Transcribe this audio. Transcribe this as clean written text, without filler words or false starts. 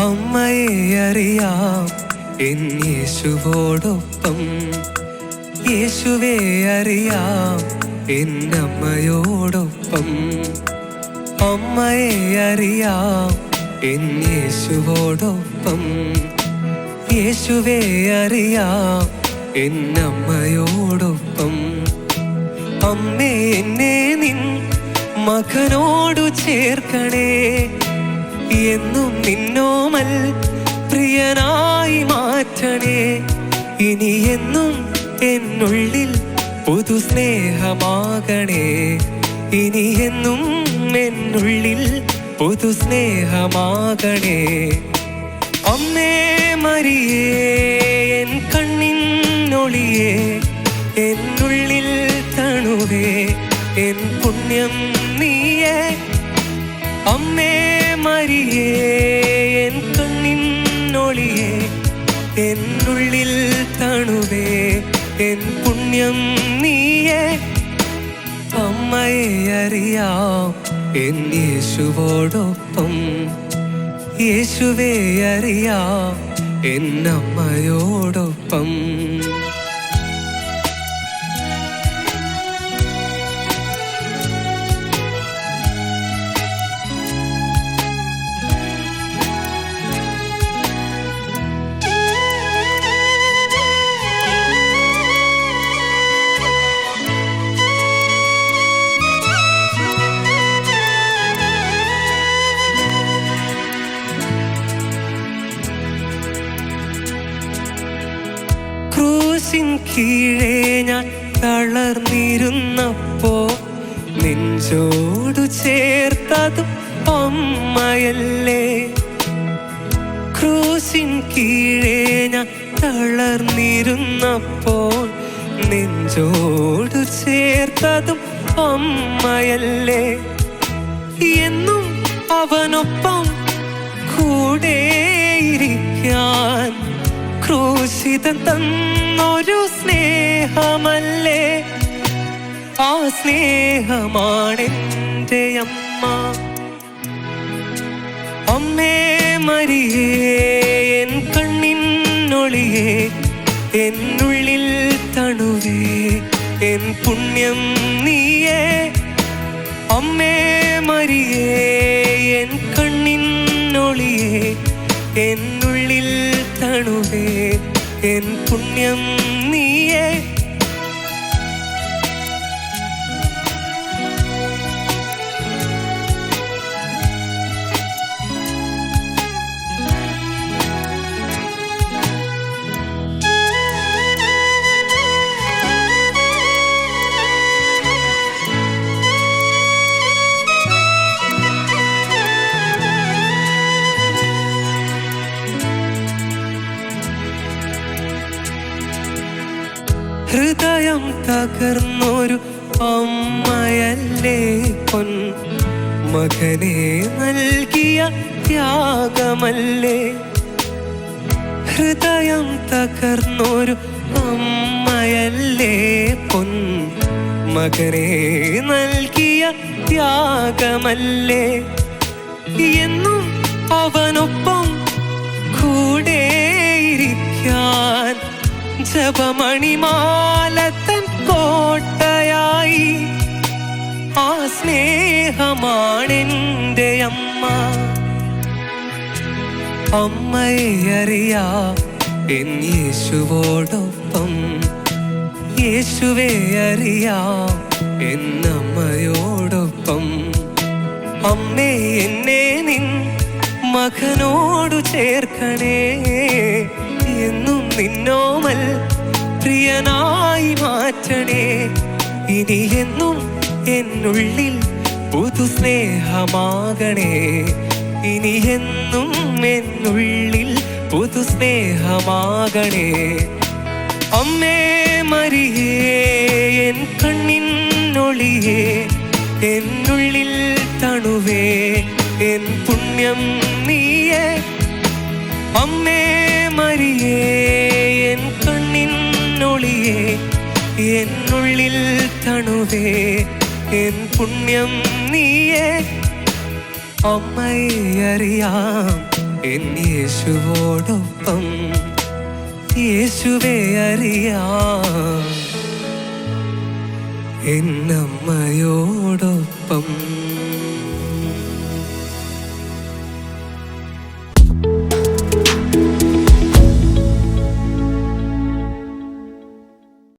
അമ്മയെ അറിയാം എൻ യേശുവോടൊപ്പം, യേശുവെ അറിയാം എന്നമ്മയോടൊപ്പം. അമ്മയെ അറിയാം എൻ യേശുവോടൊപ്പം, യേശുവെ അറിയാം എന്നമ്മയോടൊപ്പം. അമ്മേ എന്നെ നിൻ മകനോടു ചേർക്കണേ, എന്നും നിന്നോമൽ പ്രിയനായി മാറ്റണേ. ഇനി എന്നും എന്നുള്ളിൽ പുതു സ്നേഹമാകണേ, ഇനി എന്നും എന്നുള്ളിൽ പുതു സ്നേഹമാകണേ. അമ്മേ മരിയേ എൻ കണ്ണിനൊളിയേ, എന്നുള്ളിൽ തണുവേ എൻ പുണ്യം നീയേ. അമ്മേ മരിയേ എൻ കണ്ണിനൊളിയേ, എന്നുള്ളിൽ തണുവേ എൻ പുണ്യം നീയേ. അമ്മയെ അറിയാം എൻ യേശുവോടൊപ്പം, യേശുവെ അറിയാം എന്നമ്മയോടൊപ്പം. ക്രൂശിൻ കീഴേ ഞാൻ തളർന്നിരുന്നപ്പോ നെഞ്ചോടു ചേർത്തതും അമ്മയല്ലേ. ക്രൂശിൻ കീഴേ ഞാൻ തളർന്നിരുന്നപ്പോൾ നെഞ്ചോടു ചേർത്തതും അമ്മയല്ലേ. എന്നും അവനൊപ്പം കൂടെയിരിക്കാൻ ക്രൂശിതൻ തന്നൊരു സ്നേഹമല്ലേ. ആ സ്നേഹമാണെൻ്റെ അമ്മ. അമ്മേ മരിയേ എൻ കണ്ണിനൊളിയേ, എന്നുള്ളിൽ തണുവേ എൻ പുണ്യം നീയേ. അമ്മേ മരിയേ എൻ കണ്ണിനൊളിയേ, എന്നുള്ളിൽ തണുവേ എൻ പുണ്യം നീയേ. ഹൃദയം തകർന്നൊരു അമ്മയല്ലേ പൊൻ മകനെ നൽകിയ ത്യാഗമല്ലേ. ഹൃദയം തകർന്നൊരു അമ്മയല്ലേ പൊൻ മകനെ നൽകിയ ത്യാഗമല്ലേ. എന്നും അവനൊപ്പം കൂടെയിരിക്കാൻ ജപമണിമാലത്തൻ കോട്ടയായി. ആ സ്നേഹമാണെൻ്റെ അമ്മ. അമ്മയെ അറിയാം എൻ യേശുവോടൊപ്പം, യേശുവെ അറിയാം എന്നമ്മയോടൊപ്പം. അമ്മേ എന്നെ നിൻ മകനോടു ചേർക്കണേ, എന്നും നിന്നോമൽ പ്രിയനായി മാറ്റണേ. ഇനി എന്നും എന്നുള്ളിൽ പുതു സ്നേഹമാകണേ, ഇനി എന്നും എന്നുള്ളിൽ പുതു സ്നേഹമാകണേ. അമ്മേ മരിയേ എൻ കണ്ണിനൊളിയേ, എന്നുള്ളിൽ തണുവേ എൻ പുണ്യം നീയേ. അമ്മേ മരിയേ എൻ കണ്ണിനൊളിയേ, എന്നുള്ളിൽ തണുവേ എൻ പുണ്യം നീയേ. അമ്മയെ അറിയാം എൻ യേശുവോടൊപ്പം യേശുവെ അറിയാം എന്നമ്മയോടൊപ്പം.